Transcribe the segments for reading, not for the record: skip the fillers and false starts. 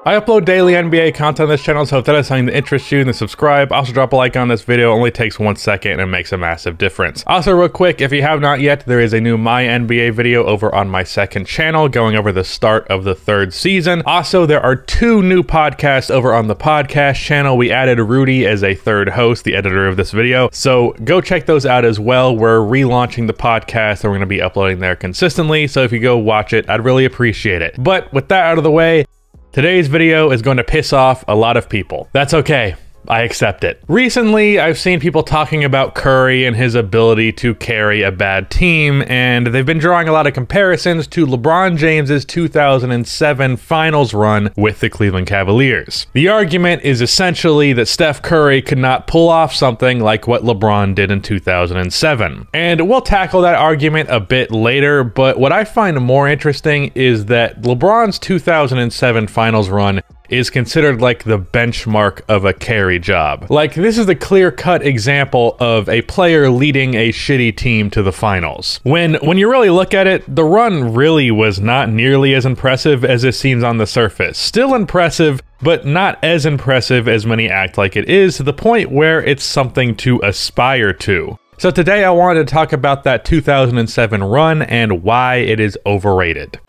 I upload daily NBA content on this channel, so if that is something that interests you, then subscribe. Also drop a like on this video. It only takes 1 second and makes a massive difference. Also real quick, if you have not yet, there is a new My NBA video over on my second channel going over the start of the 3rd season. Also, there are 2 new podcasts over on the podcast channel. We added Rudy as a 3rd host, the editor of this video. So go check those out as well. We're relaunching the podcast and we're going to be uploading there consistently. So if you go watch it, I'd really appreciate it. But with that out of the way, today's video is going to piss off a lot of people. That's okay. I accept it. Recently, I've seen people talking about Curry and his ability to carry a bad team, and they've been drawing a lot of comparisons to LeBron James's 2007 finals run with the Cleveland Cavaliers. The argument is essentially that Steph Curry could not pull off something like what LeBron did in 2007. And we'll tackle that argument a bit later, but what I find more interesting is that LeBron's 2007 finals run is considered like the benchmark of a carry job. Like, this is the clear-cut example of a player leading a shitty team to the finals. When you really look at it, the run really was not nearly as impressive as it seems on the surface. Still impressive, but not as impressive as many act like it is, to the point where it's something to aspire to. So today I wanted to talk about that 2007 run and why it is overrated.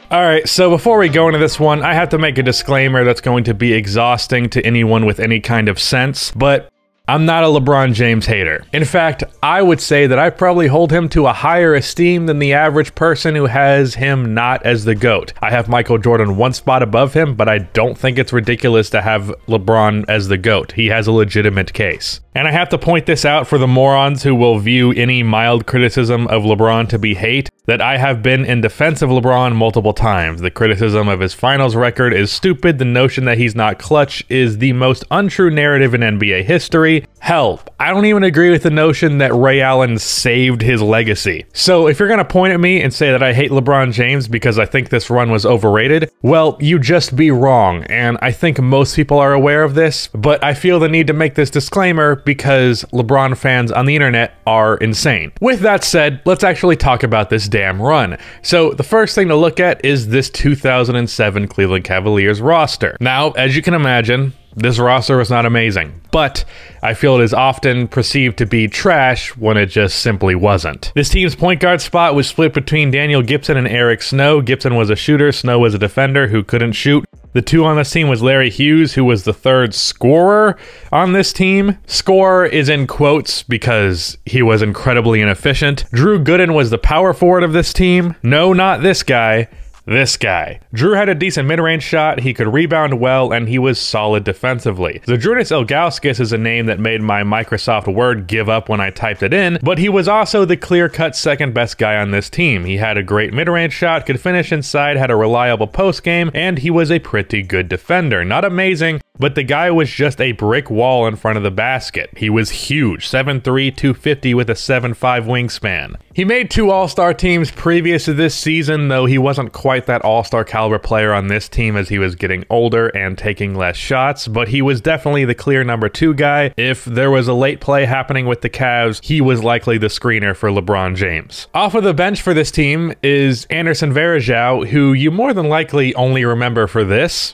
Alright, so before we go into this one, I have to make a disclaimer that's going to be exhausting to anyone with any kind of sense, but I'm not a LeBron James hater. In fact, I would say that I probably hold him to a higher esteem than the average person who has him not as the GOAT. I have Michael Jordan 1 spot above him, but I don't think it's ridiculous to have LeBron as the GOAT. He has a legitimate case. And I have to point this out for the morons who will view any mild criticism of LeBron to be hate, that I have been in defense of LeBron multiple times. The criticism of his finals record is stupid. The notion that he's not clutch is the most untrue narrative in NBA history. Hell, I don't even agree with the notion that Ray Allen saved his legacy. So if you're gonna point at me and say that I hate LeBron James because I think this run was overrated, well, you just be wrong. And I think most people are aware of this, but I feel the need to make this disclaimer because LeBron fans on the internet are insane. With that said, let's actually talk about this damn run. So the first thing to look at is this 2007 Cleveland Cavaliers roster. Now, as you can imagine, this roster was not amazing, but I feel it is often perceived to be trash when it just simply wasn't. This team's point guard spot was split between Daniel Gibson and Eric Snow. Gibson was a shooter, Snow was a defender who couldn't shoot. The 2 on this team was Larry Hughes, who was the 3rd scorer on this team. Scorer is in quotes because he was incredibly inefficient. Drew Gooden was the power forward of this team. No, not this guy. This guy. Drew had a decent mid-range shot, he could rebound well, and he was solid defensively. Zydrunas Ilgauskas is a name that made my Microsoft Word give up when I typed it in, but he was also the clear-cut 2nd best guy on this team. He had a great mid-range shot, could finish inside, had a reliable post game, and he was a pretty good defender. Not amazing, but the guy was just a brick wall in front of the basket. He was huge, 7'3", 250 with a 7'5" wingspan. He made 2 All-Star teams previous to this season, though he wasn't quite that All-Star caliber player on this team as he was getting older and taking less shots, but he was definitely the clear number 2 guy. If there was a late play happening with the Cavs, he was likely the screener for LeBron James. Off of the bench for this team is Anderson Varejao, who you more than likely only remember for this.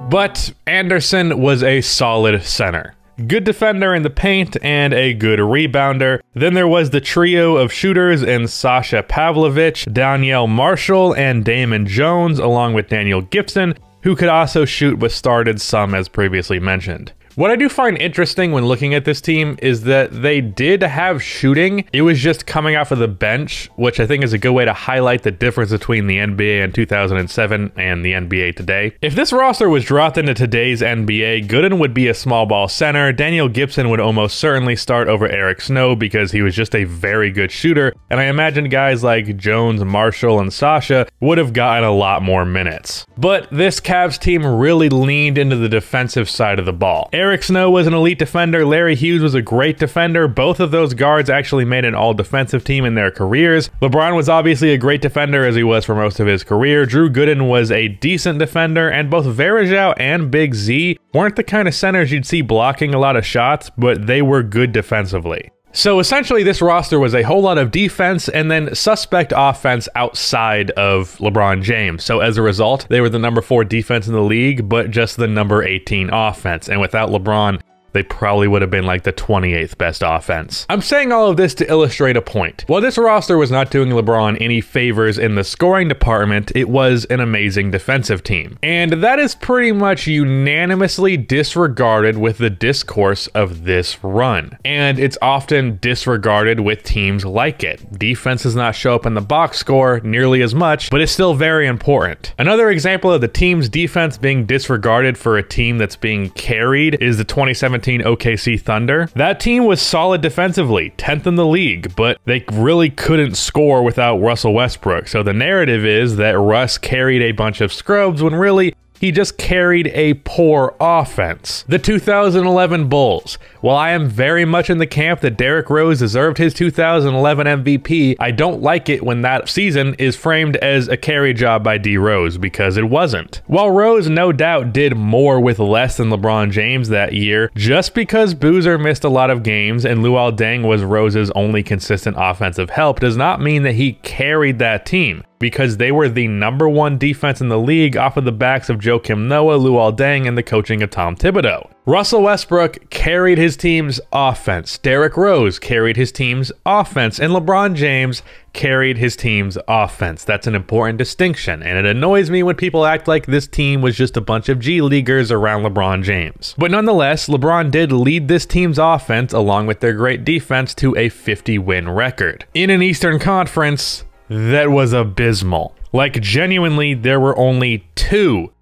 But Anderson was a solid center. Good defender in the paint and a good rebounder. Then there was the trio of shooters in Sasha Pavlovich, Danielle Marshall, and Damon Jones, along with Daniel Gibson, who could also shoot but started some as previously mentioned. What I do find interesting when looking at this team is that they did have shooting. It was just coming off of the bench, which I think is a good way to highlight the difference between the NBA in 2007 and the NBA today. If this roster was dropped into today's NBA, Gooden would be a small ball center. Daniel Gibson would almost certainly start over Eric Snow because he was just a very good shooter. And I imagine guys like Jones, Marshall, and Sasha would have gotten a lot more minutes. But this Cavs team really leaned into the defensive side of the ball. Eric Eric Snow was an elite defender. Larry Hughes was a great defender. Both of those guards actually made an all-defensive team in their careers. LeBron was obviously a great defender, as he was for most of his career. Drew Gooden was a decent defender, and both Varejao and Big Z weren't the kind of centers you'd see blocking a lot of shots, but they were good defensively. So essentially this roster was a whole lot of defense and then suspect offense outside of LeBron James. So as a result, they were the number 4 defense in the league, but just the number 18 offense. And without LeBron, they probably would have been like the 28th best offense. I'm saying all of this to illustrate a point. While this roster was not doing LeBron any favors in the scoring department, it was an amazing defensive team. And that is pretty much unanimously disregarded with the discourse of this run. And it's often disregarded with teams like it. Defense does not show up in the box score nearly as much, but it's still very important. Another example of the team's defense being disregarded for a team that's being carried is the 2017 OKC Thunder. That team was solid defensively, 10th in the league, but they really couldn't score without Russell Westbrook. So the narrative is that Russ carried a bunch of scrubs when really he just carried a poor offense. The 2011 Bulls. While I am very much in the camp that Derrick Rose deserved his 2011 MVP, I don't like it when that season is framed as a carry job by D Rose, because it wasn't. While Rose no doubt did more with less than LeBron James that year, just because Boozer missed a lot of games and Luol Deng was Rose's only consistent offensive help does not mean that he carried that team, because they were the number 1 defense in the league off of the backs of Joakim Noah, Luol Deng, and the coaching of Tom Thibodeau. Russell Westbrook carried his team's offense. Derrick Rose carried his team's offense. And LeBron James carried his team's offense. That's an important distinction, and it annoys me when people act like this team was just a bunch of G-Leaguers around LeBron James. But nonetheless, LeBron did lead this team's offense, along with their great defense, to a 50-win record. In an Eastern Conference that was abysmal. Like, genuinely, there were only 2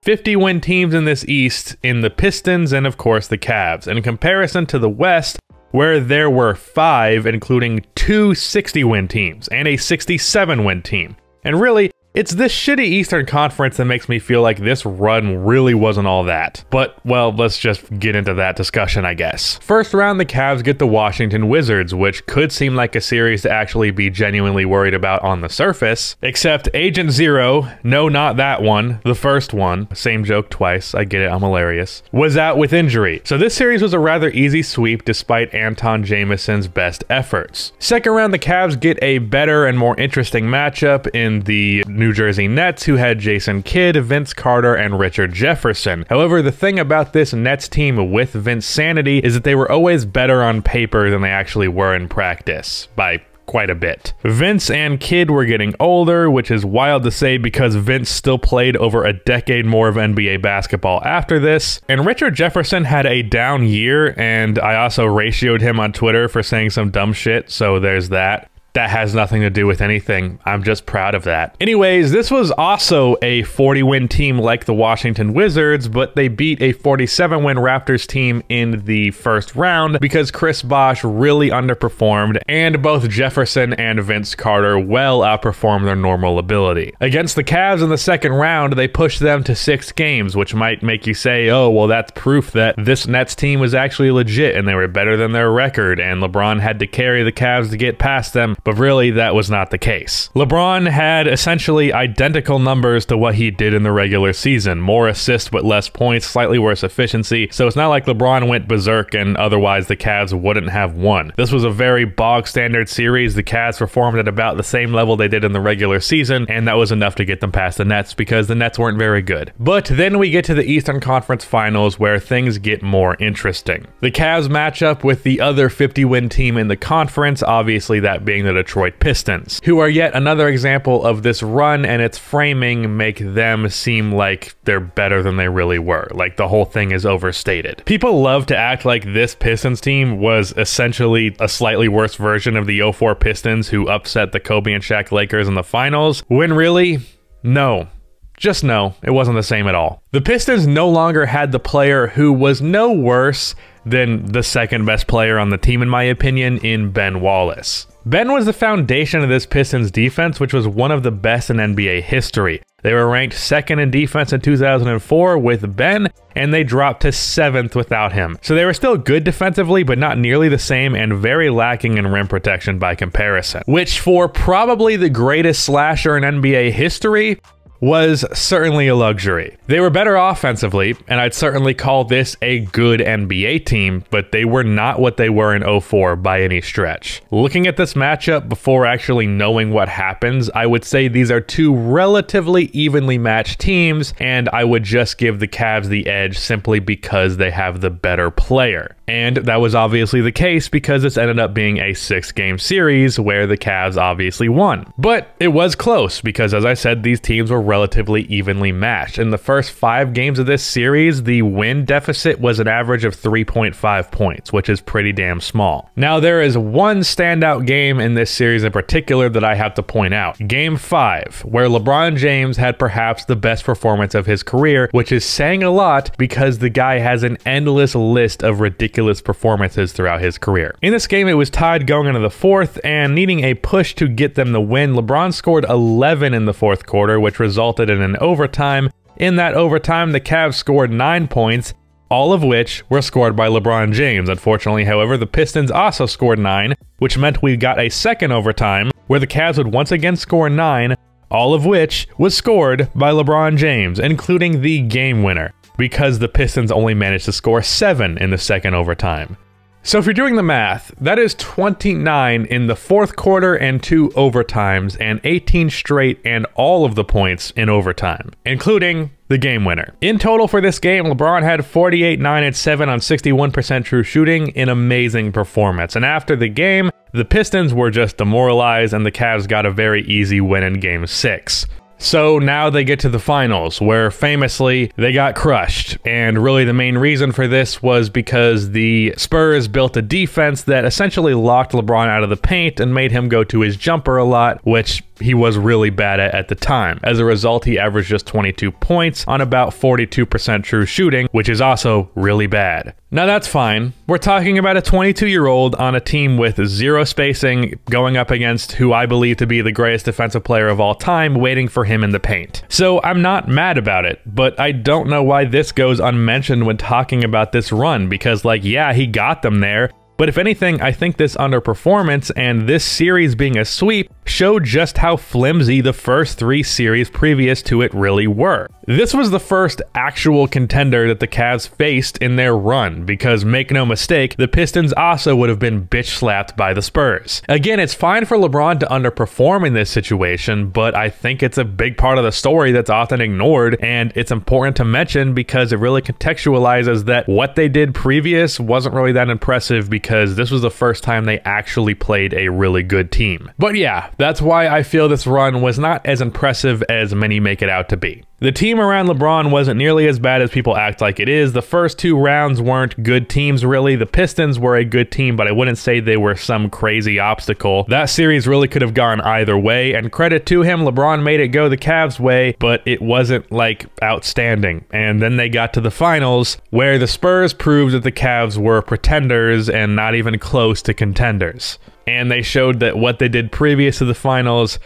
50-win teams in this East, in the Pistons and of course the Cavs, in comparison to the West, where there were 5, including 2 60-win teams and a 67-win team. And really, it's this shitty Eastern Conference that makes me feel like this run really wasn't all that. But, well, let's just get into that discussion, I guess. First round, the Cavs get the Washington Wizards, which could seem like a series to actually be genuinely worried about on the surface. Except Agent Zero, no, not that one, the first one, same joke twice, I get it, I'm hilarious, was out with injury. So this series was a rather easy sweep despite Anton Jamison's best efforts. Second round, the Cavs get a better and more interesting matchup in the New Jersey Nets, who had Jason Kidd, Vince Carter, and Richard Jefferson. However, the thing about this Nets team with Vince Sanity is that they were always better on paper than they actually were in practice, by quite a bit. Vince and Kidd were getting older, which is wild to say because Vince still played over a decade more of NBA basketball after this, and Richard Jefferson had a down year, and I also ratioed him on Twitter for saying some dumb shit, so there's that. That has nothing to do with anything. I'm just proud of that. Anyways, this was also a 40-win team like the Washington Wizards, but they beat a 47-win Raptors team in the first round because Chris Bosh really underperformed, and both Jefferson and Vince Carter well outperformed their normal ability. Against the Cavs in the second round, they pushed them to 6 games, which might make you say, oh, well, that's proof that this Nets team was actually legit and they were better than their record, and LeBron had to carry the Cavs to get past them. But really, that was not the case. LeBron had essentially identical numbers to what he did in the regular season. More assists but less points, slightly worse efficiency, so it's not like LeBron went berserk and otherwise the Cavs wouldn't have won. This was a very bog standard series. The Cavs performed at about the same level they did in the regular season, and that was enough to get them past the Nets because the Nets weren't very good. But then we get to the Eastern Conference Finals where things get more interesting. The Cavs match up with the other 50-win team in the conference, obviously that being the Detroit Pistons, who are yet another example of this run and its framing make them seem like they're better than they really were. Like the whole thing is overstated. People love to act like this Pistons team was essentially a slightly worse version of the 04 Pistons who upset the Kobe and Shaq Lakers in the finals, when really, no. Just no, it wasn't the same at all. The Pistons no longer had the player who was no worse than the second best player on the team in my opinion in Ben Wallace. Ben was the foundation of this Pistons defense, which was one of the best in NBA history. They were ranked second in defense in 2004 with Ben, and they dropped to 7th without him. So they were still good defensively, but not nearly the same, and very lacking in rim protection by comparison. Which, for probably the greatest slasher in NBA history, was certainly a luxury. They were better offensively, and I'd certainly call this a good NBA team, but they were not what they were in 04 by any stretch. Looking at this matchup before actually knowing what happens, I would say these are two relatively evenly matched teams, and I would just give the Cavs the edge simply because they have the better player. And that was obviously the case because this ended up being a 6-game series where the Cavs obviously won. But it was close because, as I said, these teams were relatively evenly matched. In the first 5 games of this series, the win deficit was an average of 3.5 points, which is pretty damn small. Now, there is one standout game in this series in particular that I have to point out. Game 5, where LeBron James had perhaps the best performance of his career, which is saying a lot because the guy has an endless list of ridiculous performances throughout his career. In this game, it was tied going into the 4th, and needing a push to get them the win, LeBron scored 11 in the 4th quarter, which resulted in an overtime. In that overtime, the Cavs scored 9 points, all of which were scored by LeBron James. Unfortunately, however, the Pistons also scored 9, which meant we got a second overtime where the Cavs would once again score 9, all of which was scored by LeBron James, including the game winner, because the Pistons only managed to score 7 in the second overtime. So if you're doing the math, that is 29 in the 4th quarter and 2 overtimes, and 18 straight and all of the points in overtime, including the game winner. In total for this game, LeBron had 48, 9, and 7 on 61% true shooting, an amazing performance. And after the game, the Pistons were just demoralized and the Cavs got a very easy win in Game 6. So now they get to the finals, where famously they got crushed. And really the main reason for this was because the Spurs built a defense that essentially locked LeBron out of the paint and made him go to his jumper a lot, which he was really bad at the time. As a result, he averaged just 22 points on about 42% true shooting, which is also really bad. Now that's fine. We're talking about a 22-year-old on a team with 0 spacing going up against who I believe to be the greatest defensive player of all time, waiting for him in the paint. So I'm not mad about it, but I don't know why this goes unmentioned when talking about this run, because like, yeah, he got them there. But if anything, I think this underperformance and this series being a sweep showed just how flimsy the first 3 series previous to it really were. This was the first actual contender that the Cavs faced in their run, because make no mistake, the Pistons also would have been bitch slapped by the Spurs. Again, it's fine for LeBron to underperform in this situation, but I think it's a big part of the story that's often ignored, and it's important to mention because it really contextualizes that what they did previous wasn't really that impressive, because this was the first time they actually played a really good team. But yeah, that's why I feel this run was not as impressive as many make it out to be. The team around LeBron wasn't nearly as bad as people act like it is. The first 2 rounds weren't good teams, really. The Pistons were a good team, but I wouldn't say they were some crazy obstacle. That series really could have gone either way, and credit to him, LeBron made it go the Cavs' way, but it wasn't, like, outstanding. And then they got to the finals, where the Spurs proved that the Cavs were pretenders and not even close to contenders. And they showed that what they did previous to the finals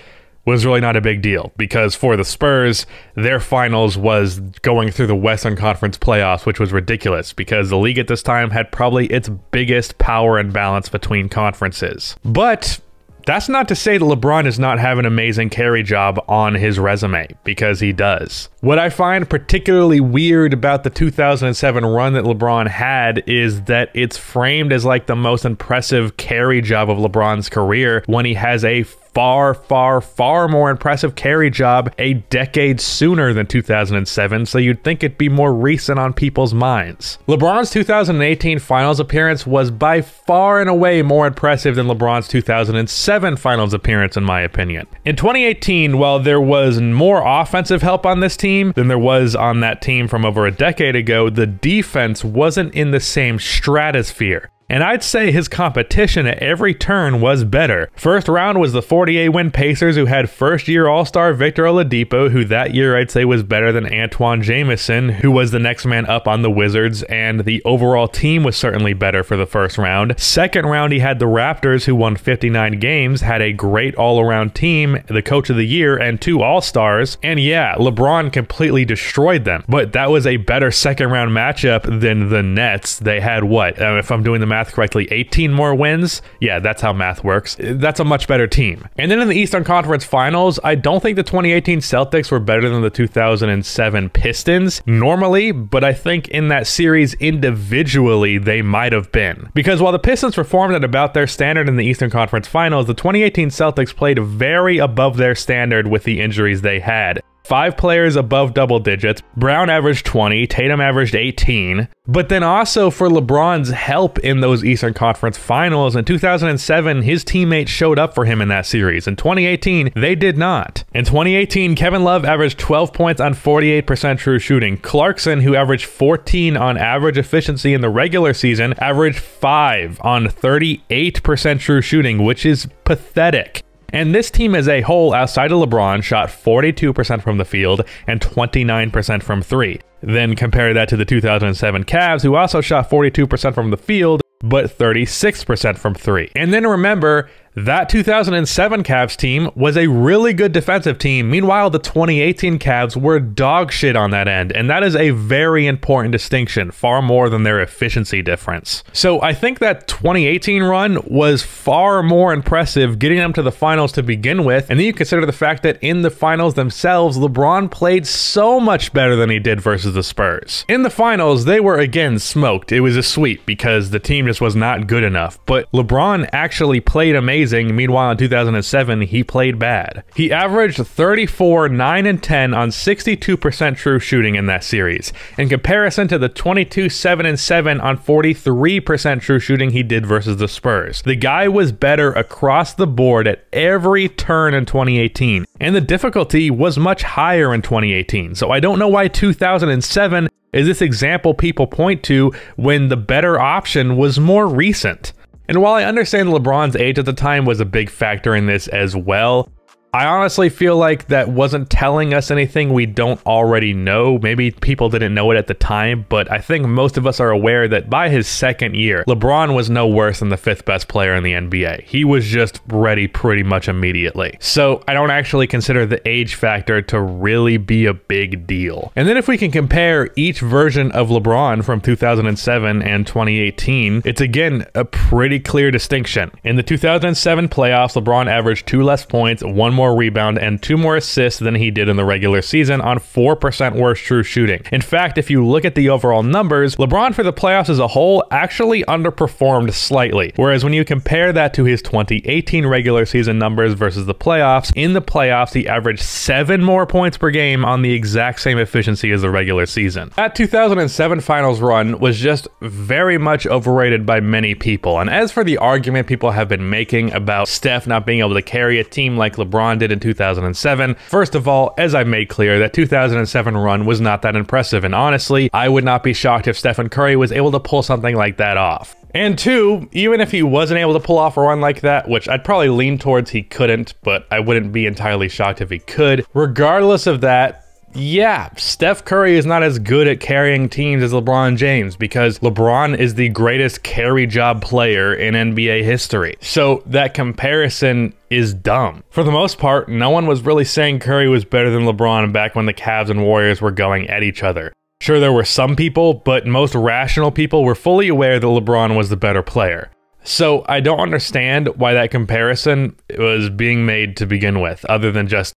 was really not a big deal, because for the Spurs, their finals was going through the Western Conference playoffs, which was ridiculous because the league at this time had probably its biggest power imbalance between conferences. But that's not to say that LeBron does not have an amazing carry job on his resume, because he does. What I find particularly weird about the 2007 run that LeBron had is that it's framed as like the most impressive carry job of LeBron's career, when he has a far more impressive carry job a decade sooner than 2007, so you'd think it'd be more recent on people's minds. LeBron's 2018 finals appearance was by far and away more impressive than LeBron's 2007 finals appearance, in my opinion. In 2018, while there was more offensive help on this team than there was on that team from over a decade ago, the defense wasn't in the same stratosphere. And I'd say his competition at every turn was better. First round was the 48-win Pacers, who had first-year All-Star Victor Oladipo, who that year I'd say was better than Antoine Jamison, who was the next man up on the Wizards, and the overall team was certainly better for the first round. Second round, he had the Raptors, who won 59 games, had a great all-around team, the coach of the year, and 2 All-Stars. And yeah, LeBron completely destroyed them, but that was a better second-round matchup than the Nets. They had what? If I'm doing the math correctly, 18 more wins? Yeah, that's how math works. That's a much better team. And then in the Eastern Conference Finals, I don't think the 2018 Celtics were better than the 2007 Pistons normally, but I think in that series individually, they might have been. Because while the Pistons performed at about their standard in the Eastern Conference Finals, the 2018 Celtics played very above their standard with the injuries they had. 5 players above double digits. Brown averaged 20, Tatum averaged 18. But then also for LeBron's help in those Eastern Conference Finals, in 2007, his teammates showed up for him in that series. In 2018, they did not. In 2018, Kevin Love averaged 12 points on 48% true shooting. Clarkson, who averaged 14 on average efficiency in the regular season, averaged 5 on 38% true shooting, which is pathetic. And this team as a whole, outside of LeBron, shot 42% from the field and 29% from 3. Then compare that to the 2007 Cavs, who also shot 42% from the field, but 36% from 3. And then remember, that 2007 Cavs team was a really good defensive team. Meanwhile, the 2018 Cavs were dog shit on that end, and that is a very important distinction, far more than their efficiency difference. So I think that 2018 run was far more impressive, getting them to the finals to begin with, and then you consider the fact that in the finals themselves, LeBron played so much better than he did versus the Spurs. In the finals, they were again smoked. It was a sweep because the team just was not good enough, but LeBron actually played amazing. Meanwhile, in 2007, he played bad. He averaged 34, 9, and 10 on 62% true shooting in that series, in comparison to the 22, 7, and 7 on 43% true shooting he did versus the Spurs. The guy was better across the board at every turn in 2018, and the difficulty was much higher in 2018. So I don't know why 2007 is this example people point to when the better option was more recent. And while I understand LeBron's age at the time was a big factor in this as well, I honestly feel like that wasn't telling us anything we don't already know. Maybe people didn't know it at the time, but I think most of us are aware that by his second year, LeBron was no worse than the 5th best player in the NBA. He was just ready pretty much immediately. So I don't actually consider the age factor to really be a big deal. And then if we can compare each version of LeBron from 2007 and 2018, it's again a pretty clear distinction. In the 2007 playoffs, LeBron averaged 2 less points, 1 more rebound, and 2 more assists than he did in the regular season on 4% worse true shooting. In fact, if you look at the overall numbers, LeBron for the playoffs as a whole actually underperformed slightly. Whereas when you compare that to his 2018 regular season numbers versus the playoffs, in the playoffs he averaged 7 more points per game on the exact same efficiency as the regular season. That 2007 finals run was just very much overrated by many people. And as for the argument people have been making about Steph not being able to carry a team like LeBron did in 2007. First of all, as I made clear, that 2007 run was not that impressive, and honestly, I would not be shocked if Stephen Curry was able to pull something like that off. And 2, even if he wasn't able to pull off a run like that, which I'd probably lean towards he couldn't, but I wouldn't be entirely shocked if he could, regardless of that, yeah, Steph Curry is not as good at carrying teams as LeBron James because LeBron is the greatest carry job player in NBA history. So that comparison is dumb. For the most part, no one was really saying Curry was better than LeBron back when the Cavs and Warriors were going at each other. Sure, there were some people, but most rational people were fully aware that LeBron was the better player. So I don't understand why that comparison was being made to begin with, other than just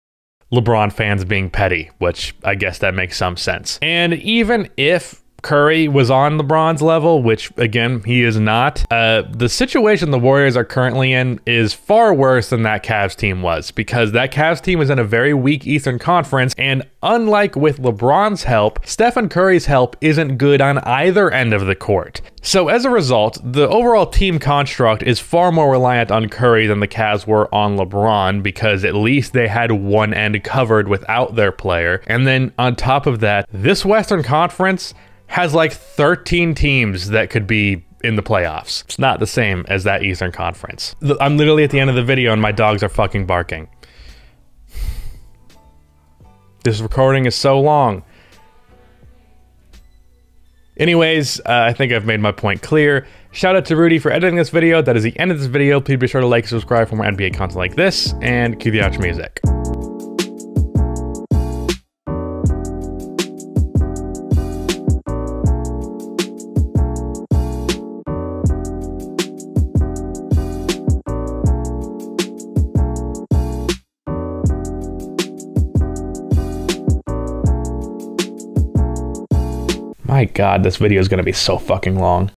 LeBron fans being petty, which I guess that makes some sense. And even if Curry was on LeBron's level, which again, he is not, the situation the Warriors are currently in is far worse than that Cavs team was, because that Cavs team is in a very weak Eastern Conference, and unlike with LeBron's help, Stephen Curry's help isn't good on either end of the court. So as a result, the overall team construct is far more reliant on Curry than the Cavs were on LeBron, because at least they had one end covered without their player. And then on top of that, this Western Conference has like 13 teams that could be in the playoffs. It's not the same as that Eastern Conference. I'm literally at the end of the video and my dogs are fucking barking. This recording is so long. Anyways, I think I've made my point clear. Shout out to Rudy for editing this video. That is the end of this video. Please be sure to like and subscribe for more NBA content like this, and cue the outro music. My God, this video is going to be so fucking long.